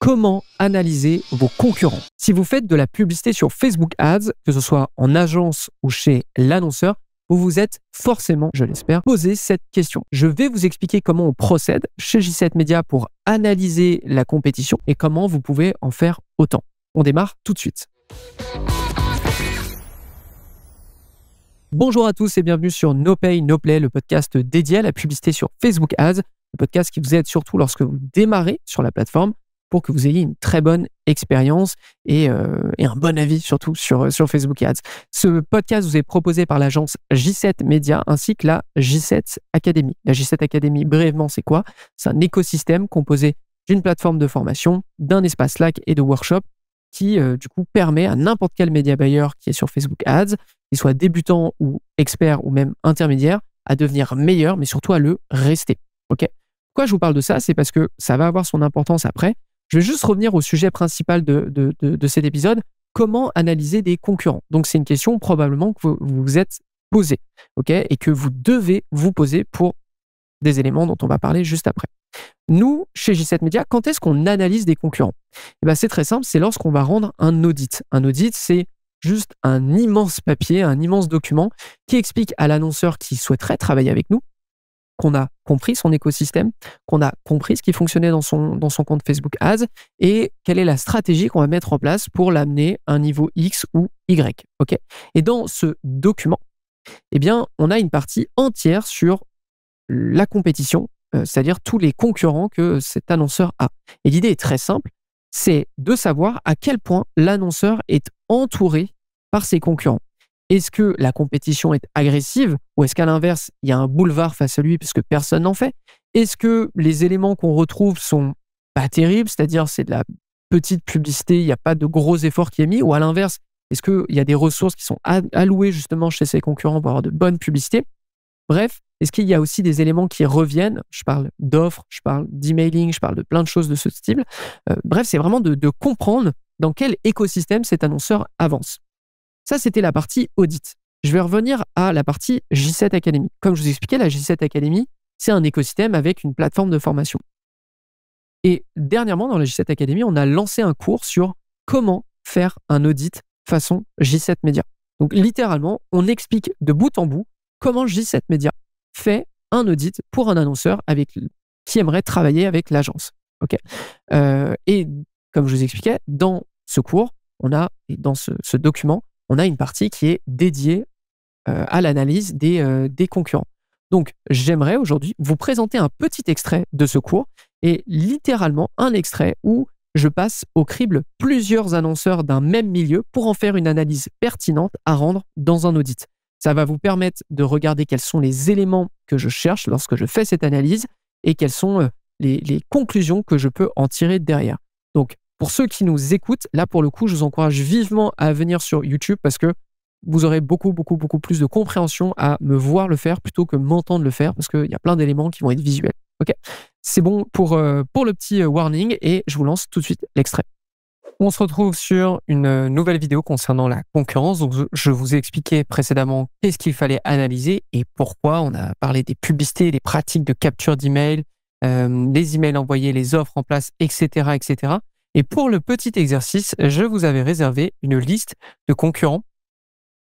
comment analyser vos concurrents. Si vous faites de la publicité sur Facebook Ads, que ce soit en agence ou chez l'annonceur, vous vous êtes forcément, je l'espère, posé cette question. Je vais vous expliquer comment on procède chez J7 Media pour analyser la compétition et comment vous pouvez en faire autant. On démarre tout de suite. Bonjour à tous et bienvenue sur No Pay, No Play, le podcast dédié à la publicité sur Facebook Ads, le podcast qui vous aide surtout lorsque vous démarrez sur la plateforme pour que vous ayez une très bonne expérience et un bon avis surtout sur Facebook Ads. Ce podcast vous est proposé par l'agence J7 Media ainsi que la J7 Academy. La J7 Academy, brièvement, c'est quoi? C'est un écosystème composé d'une plateforme de formation, d'un espace Slack et de workshops qui, du coup, permet à n'importe quel média buyer qui est sur Facebook Ads, qu'il soit débutant ou expert ou même intermédiaire, à devenir meilleur, mais surtout à le rester. Ok? Pourquoi je vous parle de ça? C'est parce que ça va avoir son importance après. Je vais juste revenir au sujet principal de cet épisode. Comment analyser des concurrents? Donc, c'est une question probablement que vous vous êtes posée, ok, et que vous devez vous poser pour des éléments dont on va parler juste après. Nous, chez J7 Media, quand est-ce qu'on analyse des concurrents? Eh ben, c'est très simple, c'est lorsqu'on va rendre un audit. Un audit, c'est juste un immense papier, un immense document qui explique à l'annonceur qui souhaiterait travailler avec nous qu'on a compris son écosystème, qu'on a compris ce qui fonctionnait dans son compte Facebook Ads et quelle est la stratégie qu'on va mettre en place pour l'amener à un niveau X ou Y. Okay? Et dans ce document, eh bien, on a une partie entière sur la compétition, c'est-à-dire tous les concurrents que cet annonceur a. Et l'idée est très simple, c'est de savoir à quel point l'annonceur est entouré par ses concurrents. Est-ce que la compétition est agressive ou est-ce qu'à l'inverse, il y a un boulevard face à lui puisque personne n'en fait? Est-ce que les éléments qu'on retrouve sont pas terribles, c'est-à-dire c'est de la petite publicité, il n'y a pas de gros efforts qui est mis? Ou à l'inverse, est-ce qu'il y a des ressources qui sont allouées justement chez ses concurrents pour avoir de bonnes publicités? Bref, est-ce qu'il y a aussi des éléments qui reviennent? Je parle d'offres, je parle d'emailing, je parle de plein de choses de ce style. Bref, c'est vraiment de comprendre dans quel écosystème cet annonceur avance. Ça, c'était la partie audit. Je vais revenir à la partie J7 Academy. Comme je vous expliquais, la J7 Academy, c'est un écosystème avec une plateforme de formation. Et dernièrement, dans la J7 Academy, on a lancé un cours sur comment faire un audit façon J7 Media. Donc, littéralement, on explique de bout en bout comment J7 Media fait un audit pour un annonceur qui aimerait travailler avec l'agence. Okay? Et comme je vous expliquais, dans ce cours, et dans ce document, on a une partie qui est dédiée à l'analyse des concurrents. Donc, j'aimerais aujourd'hui vous présenter un petit extrait de ce cours et littéralement un extrait où je passe au crible plusieurs annonceurs d'un même milieu pour en faire une analyse pertinente à rendre dans un audit. Ça va vous permettre de regarder quels sont les éléments que je cherche lorsque je fais cette analyse et quelles sont les conclusions que je peux en tirer derrière. Donc, pour ceux qui nous écoutent, là pour le coup, je vous encourage vivement à venir sur YouTube parce que vous aurez beaucoup plus de compréhension à me voir le faire plutôt que m'entendre le faire parce qu'il y a plein d'éléments qui vont être visuels. Okay? C'est bon pour le petit warning et je vous lance tout de suite l'extrait. On se retrouve sur une nouvelle vidéo concernant la concurrence. Donc, je vous ai expliqué précédemment qu'est-ce qu'il fallait analyser et pourquoi. On a parlé des publicités, des pratiques de capture d'email, les emails envoyés, les offres en place, etc., etc. Et pour le petit exercice, je vous avais réservé une liste de concurrents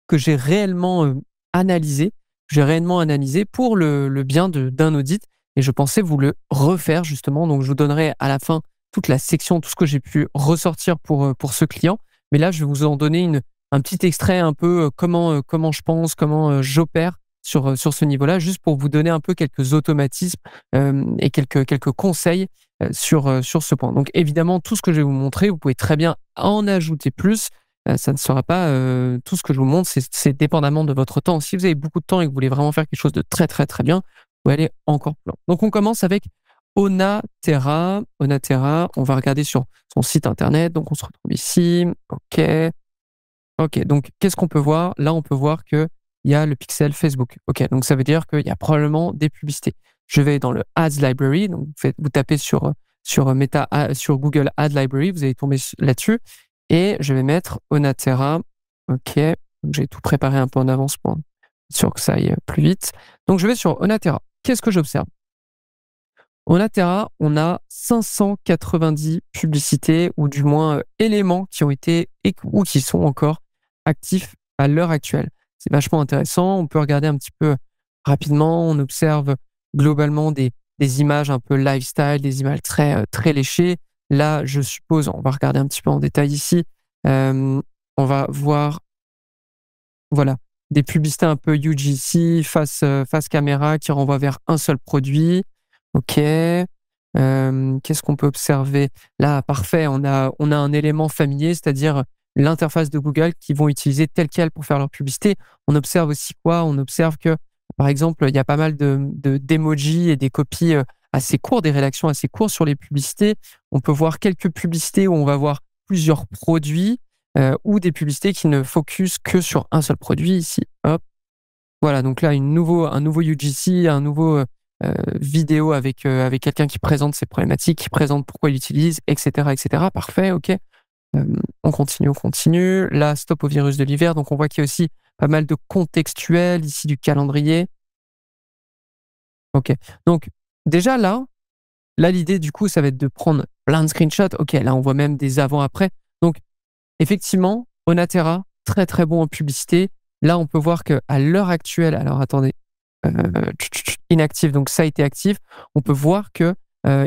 que j'ai réellement analysé. J'ai réellement analysé pour le bien d'un audit et je pensais vous le refaire justement. Donc, je vous donnerai à la fin toute la section, tout ce que j'ai pu ressortir pour ce client. Mais là, je vais vous en donner un petit extrait un peu comment je pense, comment j'opère sur ce niveau-là, juste pour vous donner un peu quelques automatismes et quelques conseils sur ce point. Donc, évidemment, tout ce que je vais vous montrer, vous pouvez très bien en ajouter plus. Ça ne sera pas tout ce que je vous montre, c'est dépendamment de votre temps. Si vous avez beaucoup de temps et que vous voulez vraiment faire quelque chose de très, très, très bien, vous pouvez aller encore plus loin. Donc, on commence avec Onaterra. Onaterra, on va regarder sur son site internet. Donc, on se retrouve ici. OK. Donc, qu'est-ce qu'on peut voir? Là, on peut voir qu'il y a le pixel Facebook. OK. Donc, ça veut dire qu'il y a probablement des publicités. Je vais dans le Ads Library. Donc, vous tapez sur Google Ad Library. Vous allez tomber là-dessus. Et je vais mettre Onaterra. OK. Donc, j'ai tout préparé un peu en avance pour être sûr que ça aille plus vite. Donc, je vais sur Onaterra. Qu'est-ce que j'observe? Onatera, on a 590 publicités ou du moins éléments qui ont été ou qui sont encore actifs à l'heure actuelle. C'est vachement intéressant. On peut regarder un petit peu rapidement. On observe globalement des images un peu lifestyle, des images très léchées. Là, je suppose, on va regarder un petit peu en détail ici. On va voir, voilà, des publicités un peu UGC, face caméra qui renvoient vers un seul produit. OK. Qu'est-ce qu'on peut observer? Là, parfait, on a un élément familier, c'est-à-dire l'interface de Google qu'ils vont utiliser telle quelle pour faire leur publicité. On observe aussi quoi? On observe que, par exemple, il y a pas mal d'emojis et des copies, assez courts, des rédactions assez courtes sur les publicités. On peut voir quelques publicités où on va voir plusieurs produits, ou des publicités qui ne focusent que sur un seul produit ici, hop. Voilà, donc là, un nouveau UGC, un nouveau, vidéo avec quelqu'un qui présente ses problématiques, qui présente pourquoi il l'utilise, et cetera, et cetera. Parfait, OK. On continue, on continue. Là, stop au virus de l'hiver. Donc, on voit qu'il y a aussi pas mal de contextuel ici du calendrier. OK. Donc, déjà là, l'idée, du coup, ça va être de prendre plein de screenshots. OK, là, on voit même des avant-après. Donc, effectivement, Onatera, très, très bon en publicité. Là, on peut voir qu'à l'heure actuelle, alors attendez, inactif, donc ça a été actif. On peut voir que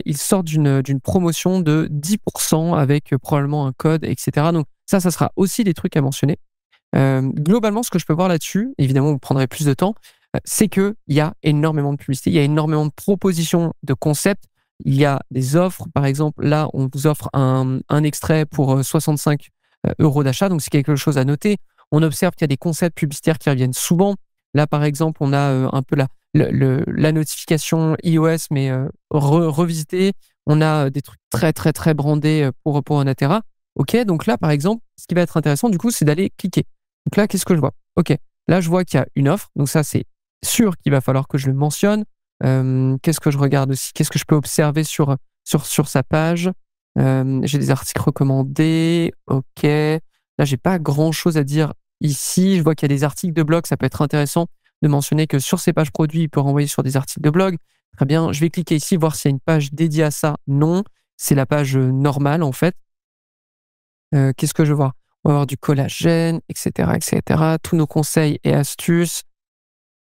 ils sortent d'une promotion de 10% avec probablement un code, et cetera. Donc ça sera aussi des trucs à mentionner. Globalement, ce que je peux voir là-dessus, évidemment, vous prendrez plus de temps, c'est qu'il y a énormément de publicité, il y a énormément de propositions de concepts. Il y a des offres, par exemple, là, on vous offre un extrait pour 65 euros d'achat, donc c'est quelque chose à noter. On observe qu'il y a des concepts publicitaires qui reviennent souvent. Là, par exemple, on a un peu la notification iOS, mais revisitée. On a des trucs très, très, très brandés pour Onatera. OK, donc là, par exemple, ce qui va être intéressant, du coup, c'est d'aller cliquer. Donc là, qu'est-ce que je vois? OK, là, je vois qu'il y a une offre. Donc ça, c'est sûr qu'il va falloir que je le mentionne. Qu'est-ce que je regarde aussi? Qu'est-ce que je peux observer sur sa page? J'ai des articles recommandés. OK. Là, j'ai pas grand-chose à dire ici. Je vois qu'il y a des articles de blog. Ça peut être intéressant de mentionner que sur ces pages produits, il peut renvoyer sur des articles de blog. Très bien. Je vais cliquer ici, voir s'il y a une page dédiée à ça. Non, c'est la page normale, en fait. Qu'est-ce que je vois? On va avoir du collagène, et cetera, et cetera. Tous nos conseils et astuces.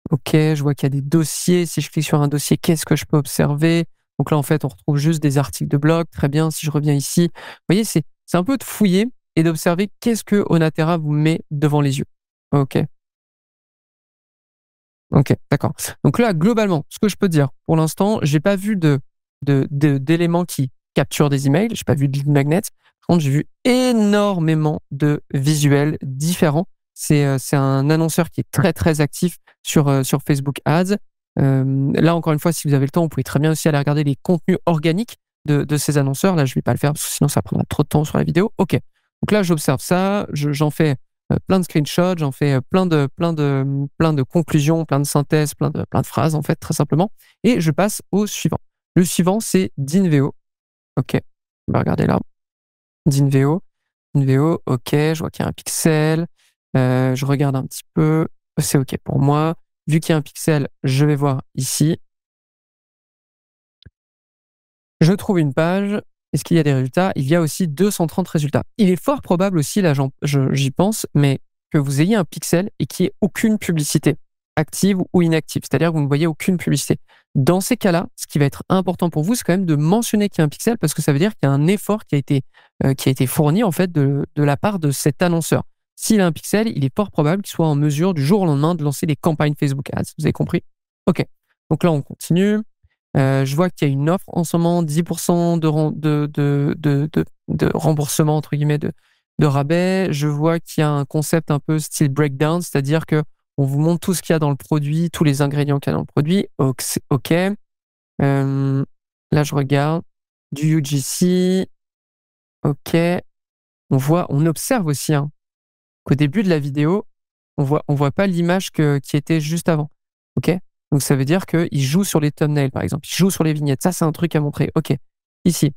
OK, je vois qu'il y a des dossiers. Si je clique sur un dossier, qu'est-ce que je peux observer? Donc là, en fait, on retrouve juste des articles de blog. Très bien. Si je reviens ici, vous voyez, c'est un peu de fouiller et d'observer qu'est-ce que Onatera vous met devant les yeux. OK, OK, d'accord. Donc là, globalement, ce que je peux dire, pour l'instant, j'ai pas vu d'éléments qui capturent des emails. J'ai pas vu de lead magnet. Par contre, j'ai vu énormément de visuels différents. C'est un annonceur qui est très, très actif sur Facebook Ads. Là, encore une fois, si vous avez le temps, vous pouvez très bien aussi aller regarder les contenus organiques de ces annonceurs. Là, je vais pas le faire parce que sinon ça prendra trop de temps sur la vidéo. OK. Donc là, j'observe ça, j'en fais plein de screenshots, j'en fais plein de conclusions, plein de synthèses, plein de phrases, en fait, très simplement. Et je passe au suivant. Le suivant, c'est Dinveo. OK. On va regarder là. Dinveo. Dinveo, OK. Je vois qu'il y a un pixel. Je regarde un petit peu. C'est OK pour moi. Vu qu'il y a un pixel, je vais voir ici. Je trouve une page. Est-ce qu'il y a des résultats? Il y a aussi 230 résultats. Il est fort probable aussi, là j'y pense, mais que vous ayez un pixel et qu'il n'y ait aucune publicité active ou inactive. C'est-à-dire que vous ne voyez aucune publicité. Dans ces cas-là, ce qui va être important pour vous, c'est quand même de mentionner qu'il y a un pixel parce que ça veut dire qu'il y a un effort qui a été fourni en fait de la part de cet annonceur. S'il a un pixel, il est fort probable qu'il soit en mesure du jour au lendemain de lancer des campagnes Facebook Ads. Vous avez compris? OK. Donc là, on continue. Je vois qu'il y a une offre en ce moment, 10% de remboursement, entre guillemets, de rabais. Je vois qu'il y a un concept un peu style breakdown, c'est-à-dire que on vous montre tout ce qu'il y a dans le produit, tous les ingrédients qu'il y a dans le produit. OK. Là, je regarde du UGC. OK. On observe aussi qu'au début de la vidéo, on voit pas l'image qui était juste avant. OK? Donc ça veut dire qu'il joue sur les thumbnails, par exemple. Il joue sur les vignettes. Ça, c'est un truc à montrer. OK. Ici.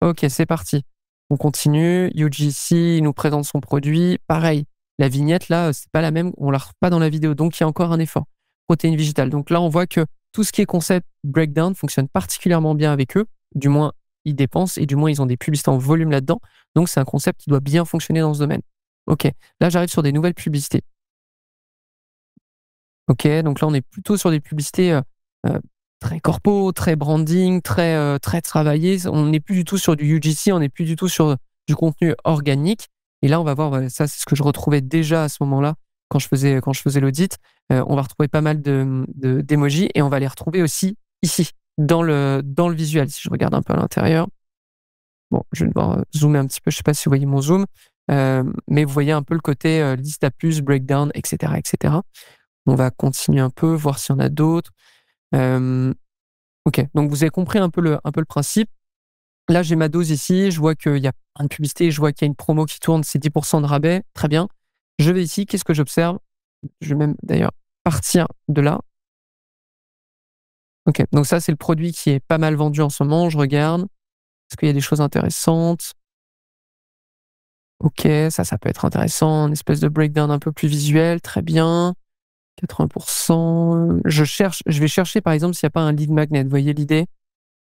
OK, c'est parti. On continue. UGC, il nous présente son produit. Pareil. La vignette, là, c'est pas la même. On la retrouve pas dans la vidéo. Donc, il y a encore un effort. Protéines végétales. Donc là, on voit que tout ce qui est concept breakdown fonctionne particulièrement bien avec eux. Du moins, ils dépensent et du moins, ils ont des publicités en volume là-dedans. Donc, c'est un concept qui doit bien fonctionner dans ce domaine. OK. Là, j'arrive sur des nouvelles publicités. OK. Donc là, on est plutôt sur des publicités euh, très corpo, très branding, très travaillées. On n'est plus du tout sur du UGC, on n'est plus du tout sur du contenu organique. Et là, on va voir, ça, c'est ce que je retrouvais déjà à ce moment-là quand je faisais l'audit. On va retrouver pas mal d'émojis et on va les retrouver aussi ici, dans le visuel. Si je regarde un peu à l'intérieur. Bon, je vais devoir zoomer un petit peu. Je ne sais pas si vous voyez mon zoom, mais vous voyez un peu le côté liste à plus, breakdown, etc., etc. On va continuer un peu, voir s'il y en a d'autres. Ok, donc vous avez compris un peu le principe. Là, j'ai ma dose ici. Je vois qu'il y a plein de publicité. Je vois qu'il y a une promo qui tourne. C'est 10% de rabais. Très bien. Je vais ici. Qu'est-ce que j'observe? Je vais même d'ailleurs partir de là. Ok, donc ça, c'est le produit qui est pas mal vendu en ce moment. Je regarde. Est-ce qu'il y a des choses intéressantes? Ok, ça peut être intéressant. Une espèce de breakdown un peu plus visuel. Très bien. 80%. Je vais chercher par exemple s'il n'y a pas un lead magnet. Vous voyez l'idée?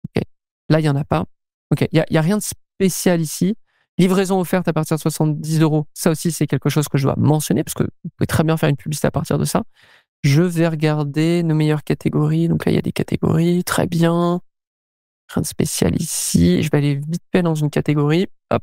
Ok. Là, il n'y en a pas. Ok, il y a rien de spécial ici. Livraison offerte à partir de 70 €. Ça aussi, c'est quelque chose que je dois mentionner parce que vous pouvez très bien faire une publicité à partir de ça. Je vais regarder nos meilleures catégories. Donc là, il y a des catégories. Très bien. Rien de spécial ici. Je vais aller vite fait dans une catégorie. Hop.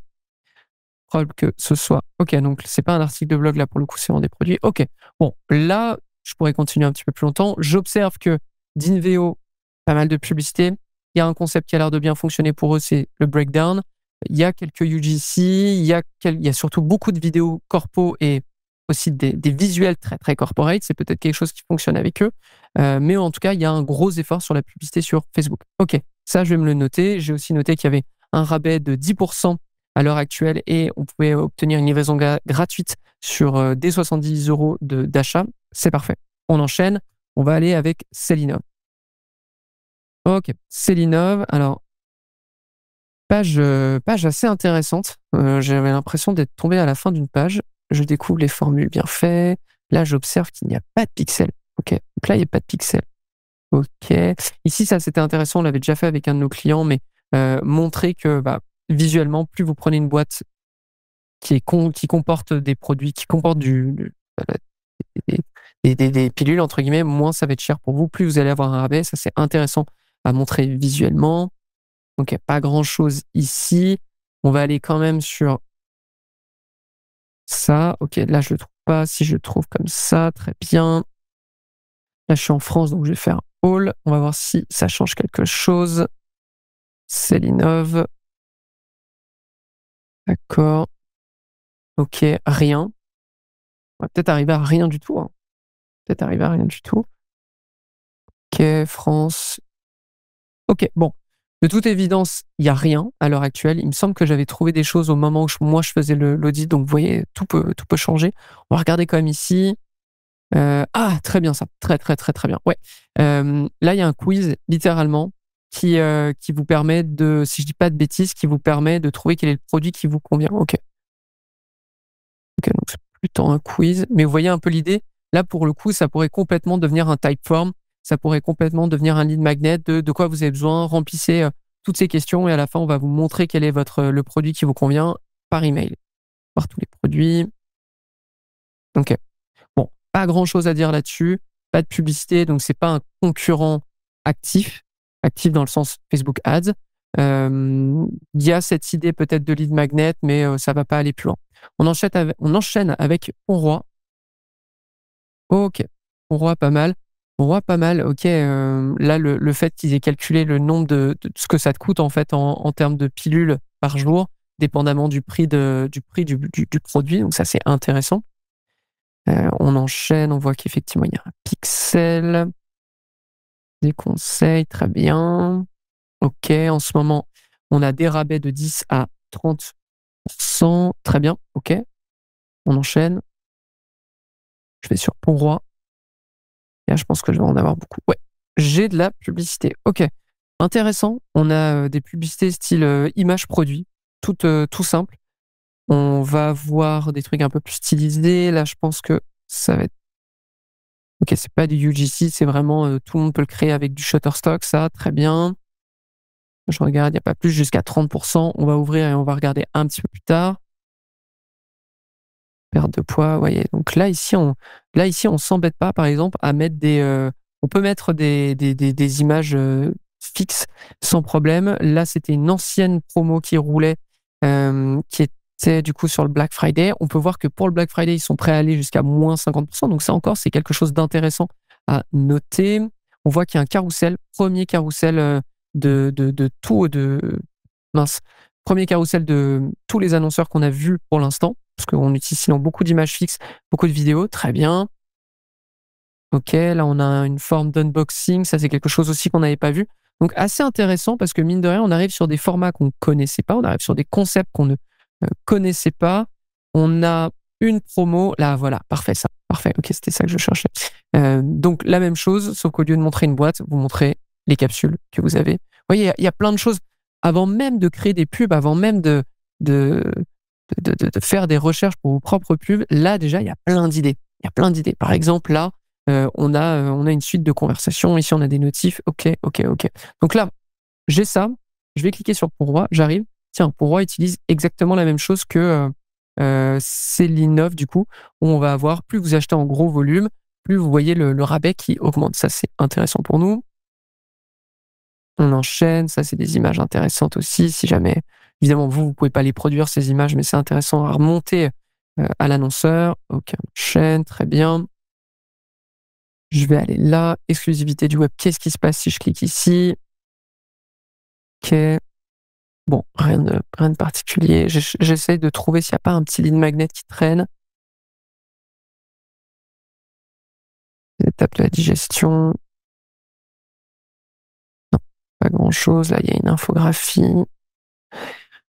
Probable que ce soit. Ok, donc c'est pas un article de blog là pour le coup, c'est vraiment des produits. Ok. Bon, là, je pourrais continuer un petit peu plus longtemps. J'observe que d'Inveo, pas mal de publicité. Il y a un concept qui a l'air de bien fonctionner pour eux, c'est le breakdown. Il y a quelques UGC, il y a surtout beaucoup de vidéos corpo et aussi des visuels très très corporate. C'est peut-être quelque chose qui fonctionne avec eux. Mais en tout cas, il y a un gros effort sur la publicité sur Facebook. Ok, ça je vais me le noter. J'ai aussi noté qu'il y avait un rabais de 10% à l'heure actuelle et on pouvait obtenir une livraison gratuite sur dès 70 € d'achat. C'est parfait. On enchaîne. On va aller avec Celinov. Ok, Celinov. Alors, page assez intéressante. J'avais l'impression d'être tombé à la fin d'une page. Je découvre les formules bien faites. Là, j'observe qu'il n'y a pas de pixels. Ok, donc là, il n'y a pas de pixels. Ok. Ici, ça, c'était intéressant. On l'avait déjà fait avec un de nos clients, mais montrer que visuellement, plus vous prenez une boîte qui comporte des produits, qui comporte voilà, des pilules, entre guillemets, moins ça va être cher pour vous. Plus vous allez avoir un rabais. Ça, c'est intéressant à montrer visuellement. Donc, il n'y a pas grand-chose ici. On va aller quand même sur ça. Ok, là, je le trouve pas. Si je le trouve comme ça, très bien. Là, je suis en France, donc je vais faire All. On va voir si ça change quelque chose. Celinov. D'accord. Ok, rien. On va peut-être arriver à rien du tout, hein. Peut-être arriver à rien du tout. Ok, France. Ok, bon. De toute évidence, il n'y a rien à l'heure actuelle. Il me semble que j'avais trouvé des choses au moment où moi je faisais l'audit. Donc, vous voyez, tout peut changer. On va regarder quand même ici. Très bien ça. Très, très, très, très bien. Ouais. Là, il y a un quiz, littéralement, qui vous permet de, si je dis pas de bêtises, qui vous permet de trouver quel est le produit qui vous convient. Ok. Ok, donc c'est plutôt un quiz. Mais vous voyez un peu l'idée. Là, pour le coup, ça pourrait complètement devenir un typeform. Ça pourrait complètement devenir un lead magnet de quoi vous avez besoin. Remplissez toutes ces questions et à la fin, on va vous montrer quel est le produit qui vous convient par email. Voir tous les produits. Ok. Bon, pas grand-chose à dire là-dessus. Pas de publicité, donc c'est pas un concurrent actif. Actif dans le sens Facebook Ads. Il y a cette idée peut-être de lead magnet, mais ça va pas aller plus loin. On enchaîne avec Ponroi. Ok, Ponroi pas mal. Ponroi pas mal. Ok, là le fait qu'ils aient calculé le nombre de ce que ça te coûte en fait en termes de pilules par jour, dépendamment du prix du produit. Donc ça c'est intéressant. On enchaîne, on voit qu'effectivement il y a un pixel, des conseils, très bien. Ok, en ce moment on a des rabais de 10 à 30%, très bien. Ok, on enchaîne. Je vais sur Ponroi. Et là, je pense que je vais en avoir beaucoup. Ouais, j'ai de la publicité. Ok, intéressant. On a des publicités style image produit, tout simple. On va voir des trucs un peu plus stylisés. Là, je pense que ça va être Ok, c'est pas du UGC, c'est vraiment tout le monde peut le créer avec du Shutterstock, ça, très bien. Je regarde, il n'y a pas plus, jusqu'à 30%. On va ouvrir et on va regarder un petit peu plus tard. Perte de poids, voyez. Donc là, ici, on s'embête pas, par exemple, à mettre on peut mettre des images fixes sans problème. Là, c'était une ancienne promo qui roulait, qui était du coup sur le Black Friday. On peut voir que pour le Black Friday, ils sont prêts à aller jusqu'à moins 50%. Donc ça encore, c'est quelque chose d'intéressant à noter. On voit qu'il y a un carrousel, premier carrousel de tout, mince, premier carrousel de tous les annonceurs qu'on a vus pour l'instant, parce qu'on utilise sinon beaucoup d'images fixes, beaucoup de vidéos, très bien. Ok, là on a une forme d'unboxing, ça c'est quelque chose aussi qu'on n'avait pas vu. Donc assez intéressant parce que mine de rien, on arrive sur des formats qu'on ne connaissait pas, on arrive sur des concepts qu'on ne connaissait pas. On a une promo, là voilà, parfait ça, parfait, ok, c'était ça que je cherchais. Donc la même chose, sauf qu'au lieu de montrer une boîte, vous montrez les capsules que vous avez. Vous voyez, il y a plein de choses. Avant même de créer des pubs, avant même de, de faire des recherches pour vos propres pubs, là déjà, il y a plein d'idées. Il y a plein d'idées. Par exemple, là, on a une suite de conversations. Ici, on a des notifs. Ok, ok, ok. Donc là, j'ai ça. Je vais cliquer sur Pourroi. J'arrive. Tiens, Pourroi utilise exactement la même chose que Célinov, du coup, où on va avoir, plus vous achetez en gros volume, plus vous voyez le rabais qui augmente. Ça, c'est intéressant pour nous. On enchaîne, ça c'est des images intéressantes aussi, si jamais, évidemment vous pouvez pas les produire ces images, mais c'est intéressant à remonter à l'annonceur. Ok, on enchaîne, très bien. Je vais aller là, exclusivité du web, qu'est-ce qui se passe si je clique ici? Ok, bon, rien de particulier. J'essaye de trouver s'il n'y a pas un petit lead magnet qui traîne. L'étape de la digestion. Non, pas grand-chose. Là, il y a une infographie.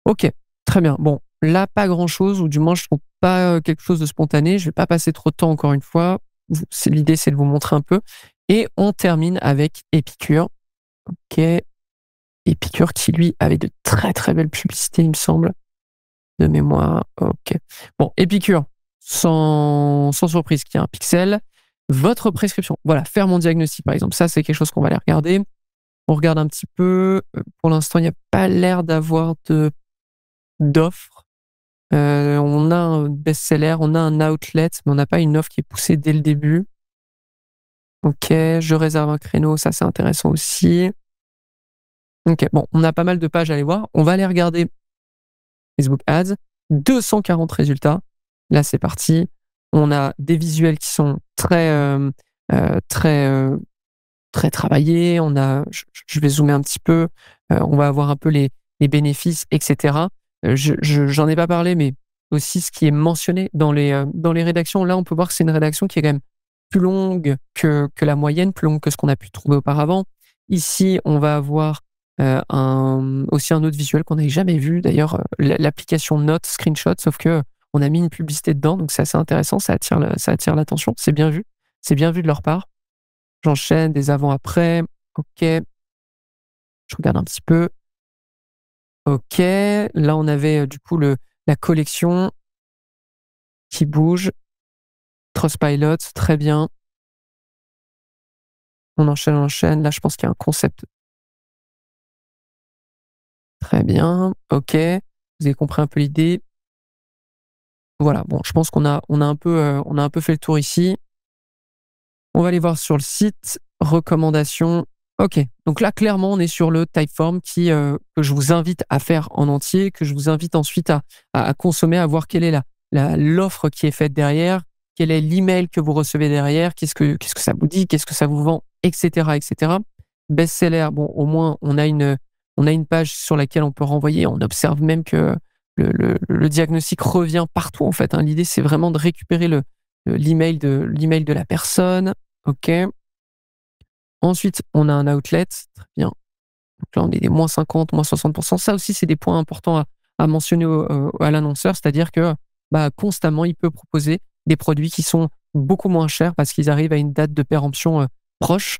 Ok, très bien. Bon, là, pas grand-chose, ou du moins, je trouve pas quelque chose de spontané. Je vais pas passer trop de temps encore une fois. L'idée, c'est de vous montrer un peu. Et on termine avec Épicure. Ok, Épicure qui, lui, avait de très très belles publicités, il me semble, de mémoire. Ok. Bon, Épicure, sans surprise, qui a un pixel. Votre prescription. Voilà, faire mon diagnostic, par exemple. Ça, c'est quelque chose qu'on va aller regarder. On regarde un petit peu. Pour l'instant, il n'y a pas l'air d'avoir d'offres. On a un best-seller, on a un outlet, mais on n'a pas une offre qui est poussée dès le début. Ok, je réserve un créneau, ça c'est intéressant aussi. Ok, bon, on a pas mal de pages à aller voir. On va aller regarder Facebook Ads. 240 résultats. Là, c'est parti. On a des visuels qui sont très, très travaillés. Je vais zoomer un petit peu. On va avoir un peu les bénéfices, etc. J'en ai pas parlé, mais aussi ce qui est mentionné dans les rédactions. Là, on peut voir que c'est une rédaction qui est quand même plus longue que la moyenne, plus longue que ce qu'on a pu trouver auparavant. Ici, on va avoir aussi un autre visuel qu'on n'avait jamais vu. D'ailleurs, l'application Note Screenshot, sauf que on a mis une publicité dedans, donc c'est assez intéressant, ça attire l'attention. C'est bien vu. C'est bien vu de leur part. J'enchaîne des avant-après. Ok. Je regarde un petit peu. Ok. Là, on avait du coup la collection qui bouge. Trustpilot, très bien. On enchaîne, on enchaîne. Là, je pense qu'il y a un concept. Très bien. Ok. Vous avez compris un peu l'idée. Voilà. Bon, je pense on a un peu fait le tour ici. On va aller voir sur le site. Recommandations. Ok. Donc là, clairement, on est sur le Typeform que je vous invite à faire en entier, que je vous invite ensuite à consommer, à voir quelle est l'offre qui est faite derrière, quel est l'email que vous recevez derrière, qu'est-ce que ça vous dit, qu'est-ce que ça vous vend, etc., etc. Best-seller, bon, au moins, on a une page sur laquelle on peut renvoyer. On observe même que le diagnostic revient partout, en fait, hein. L'idée, c'est vraiment de récupérer l'email de la personne. OK. Ensuite, on a un outlet. Très bien. Donc là, on est des moins 50, moins 60%. Ça aussi, c'est des points importants à mentionner à l'annonceur, c'est-à-dire que constamment, il peut proposer des produits qui sont beaucoup moins chers parce qu'ils arrivent à une date de péremption proche.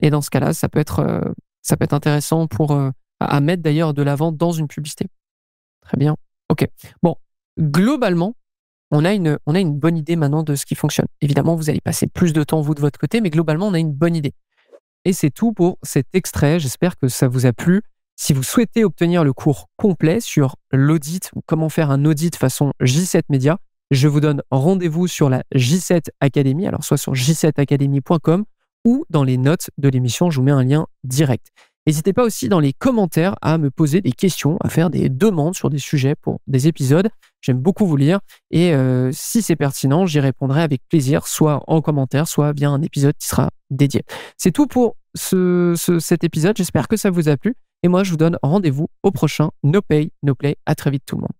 Et dans ce cas-là, ça peut être intéressant à mettre d'ailleurs de l'avant dans une publicité. Très bien. OK. Bon, globalement, on a une bonne idée maintenant de ce qui fonctionne. Évidemment, vous allez passer plus de temps, vous, de votre côté, mais globalement, on a une bonne idée. Et c'est tout pour cet extrait. J'espère que ça vous a plu. Si vous souhaitez obtenir le cours complet sur l'audit ou comment faire un audit façon J7 Media, je vous donne rendez-vous sur la J7 Academy, alors soit sur j7academy.com ou dans les notes de l'émission, je vous mets un lien direct. N'hésitez pas aussi dans les commentaires à me poser des questions, à faire des demandes sur des sujets pour des épisodes. J'aime beaucoup vous lire et si c'est pertinent, j'y répondrai avec plaisir, soit en commentaire, soit via un épisode qui sera dédié. C'est tout pour cet épisode. J'espère que ça vous a plu et moi, je vous donne rendez-vous au prochain No Pay, No Play. À très vite tout le monde.